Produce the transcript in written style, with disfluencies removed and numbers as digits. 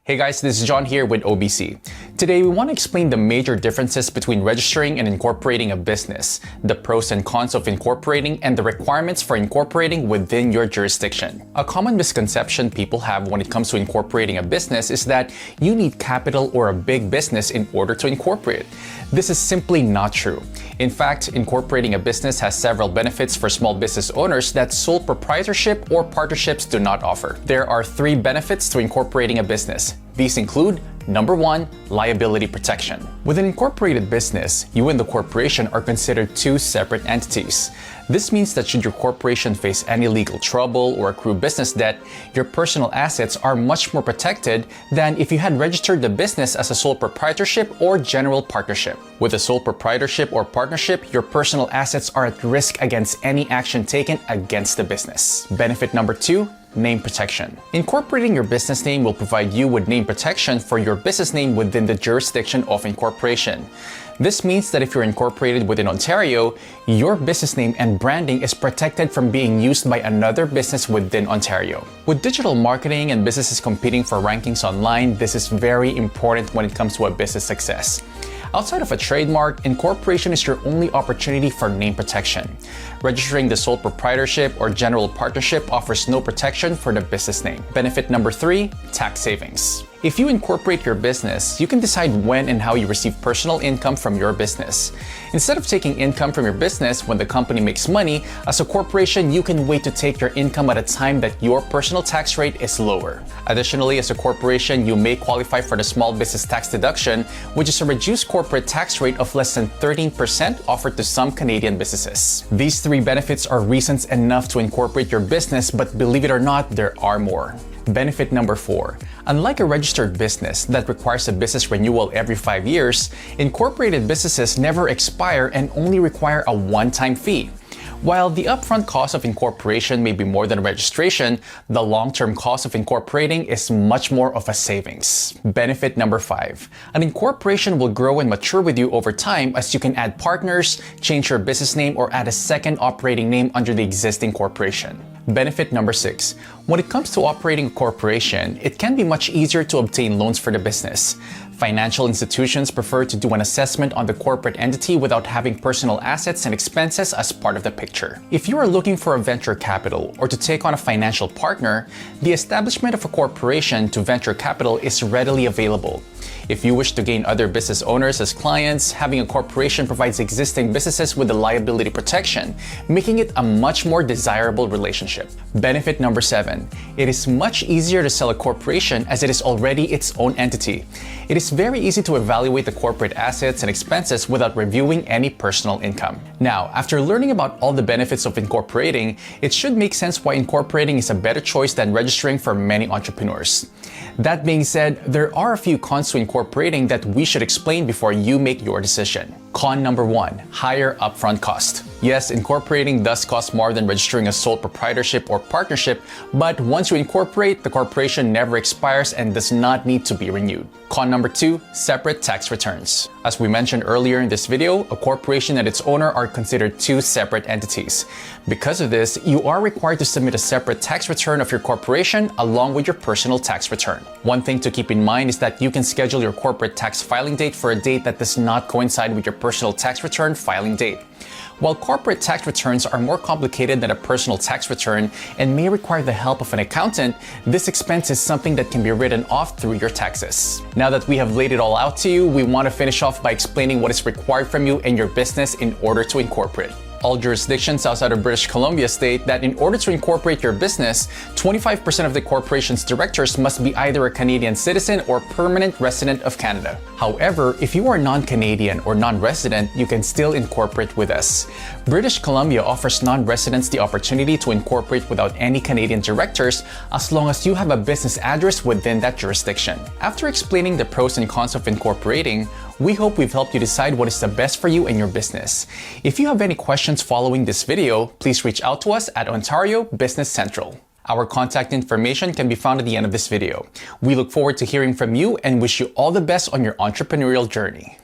Hey guys, this is John here with OBC. Today we want to explain the major differences between registering and incorporating a business, the pros and cons of incorporating, and the requirements for incorporating within your jurisdiction. A common misconception people have when it comes to incorporating a business is that you need capital or a big business in order to incorporate. This is simply not true. In fact, incorporating a business has several benefits for small business owners that sole proprietorship or partnerships do not offer. There are 3 benefits to incorporating a business. These include, number 1, liability protection. With an incorporated business, you and the corporation are considered 2 separate entities. This means that should your corporation face any legal trouble or accrue business debt, your personal assets are much more protected than if you had registered the business as a sole proprietorship or general partnership. With a sole proprietorship or partnership, your personal assets are at risk against any action taken against the business. Benefit number 2, name protection. Incorporating your business name will provide you with name protection for your business name within the jurisdiction of incorporation. This means that if you're incorporated within Ontario, your business name and branding is protected from being used by another business within Ontario. With digital marketing and businesses competing for rankings online, this is very important when it comes to a business success. Outside of a trademark, incorporation is your only opportunity for name protection. Registering the sole proprietorship or general partnership offers no protection for the business name. Benefit number 3, tax savings. If you incorporate your business, you can decide when and how you receive personal income from your business. Instead of taking income from your business when the company makes money, as a corporation, you can wait to take your income at a time that your personal tax rate is lower. Additionally, as a corporation, you may qualify for the small business tax deduction, which is a reduced corporate tax rate of less than 13% offered to some Canadian businesses. These 3 benefits are reasons enough to incorporate your business, but believe it or not, there are more. Benefit number 4. Unlike a registered business that requires a business renewal every 5 years, incorporated businesses never expire and only require a one-time fee. While the upfront cost of incorporation may be more than registration, the long-term cost of incorporating is much more of a savings. Benefit number 5. An incorporation will grow and mature with you over time as you can add partners, change your business name, or add a second operating name under the existing corporation. Benefit number 6. When it comes to operating a corporation, it can be much easier to obtain loans for the business. Financial institutions prefer to do an assessment on the corporate entity without having personal assets and expenses as part of the picture. If you are looking for a venture capital or to take on a financial partner, the establishment of a corporation to venture capital is readily available. If you wish to gain other business owners as clients, having a corporation provides existing businesses with the liability protection, making it a much more desirable relationship. Benefit number 7. It is much easier to sell a corporation as it is already its own entity. It is very easy to evaluate the corporate assets and expenses without reviewing any personal income. Now, after learning about all the benefits of incorporating, it should make sense why incorporating is a better choice than registering for many entrepreneurs. That being said, there are a few cons to incorporating that we should explain before you make your decision. Con number 1, higher upfront cost. Yes, incorporating does cost more than registering a sole proprietorship or partnership, but once you incorporate, the corporation never expires and does not need to be renewed. Con number 2, separate tax returns. As we mentioned earlier in this video, a corporation and its owner are considered 2 separate entities. Because of this, you are required to submit a separate tax return of your corporation along with your personal tax return. One thing to keep in mind is that you can schedule your corporate tax filing date for a date that does not coincide with your personal tax return filing date. While corporate tax returns are more complicated than a personal tax return and may require the help of an accountant, this expense is something that can be written off through your taxes. Now that we have laid it all out to you, we want to finish off by explaining what is required from you and your business in order to incorporate. All jurisdictions outside of British Columbia state that in order to incorporate your business, 25% of the corporation's directors must be either a Canadian citizen or permanent resident of Canada. However, if you are non-Canadian or non-resident, you can still incorporate with us. British Columbia offers non-residents the opportunity to incorporate without any Canadian directors as long as you have a business address within that jurisdiction. After explaining the pros and cons of incorporating, we hope we've helped you decide what is the best for you and your business. If you have any questions following this video, please reach out to us at Ontario Business Central. Our contact information can be found at the end of this video. We look forward to hearing from you and wish you all the best on your entrepreneurial journey.